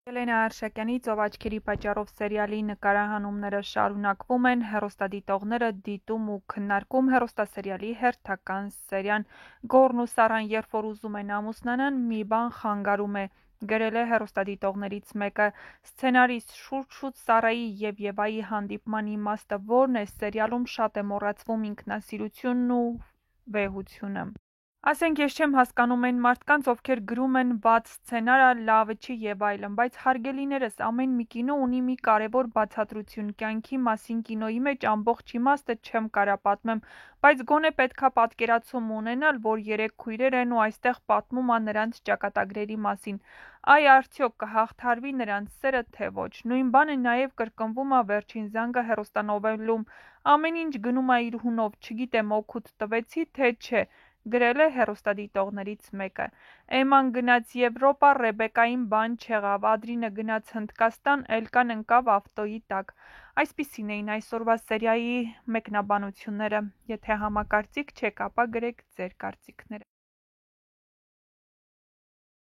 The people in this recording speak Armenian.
Ելենա Արշակյանի «Ծով աչքերի պատճառով» սերիալի նկարահանումները շարունակվում են, հեռուստադիտողները դիտում ու քննարկում հեռուստասերիալի հերթական սերիան։ Գոռն ու Սառան երբ որ ուզում են ամուսնանան, մի բան խանգարում է, գրել է հեռուստադիտողներից մեկը։ Սցենարիստ շուրջ-շուտ Սառայի և Եվայի հանդիպման իմաստը որն է, սերիալում շատ է մոռացվում ինքնասիրությունն ու վեհությունը։ Ասենք ես չեմ հասկանում այն մարդկանց, ովքեր գրում են վատ սցենար ա, լավը չի և այլն, բայց հարգելիներս, ամեն մի կինո ունի մի կարևոր բացատրություն, կյանքի մասին կինոյի մեջ ամբողջ իմաստը չեմ կարա պատմեմ, բայց գոնե պետքա պատկերացում ունենալ, որ 3 քույրեր են ու այստեղ պատմում ա նրանց ճակատագրերի մասին, այ արդյոք կհաղթարվի նրանց սերը թե ոչ։ Նույն բանը նաև կրկնվում ա Վերջին զանգը հեռուստանովելում, ամեն ինչ գնում ա իր հունով, չգիտեմ օգուտ տվեցի թե չէ, գրել է հեռուստադիտողներից մեկը։ Էման գնաց Եվրոպա, Ռեբեկային բան չեղավ, Ադրինը գնաց Հնդկաստան, Էլկան ընկավ ավտոյի տակ։ Այսպիսին էին այսօրվա սերիայի մեկնաբանությունները։ Եթե համակարծիք չեք, ապա գրեք ձեր կարծիքները։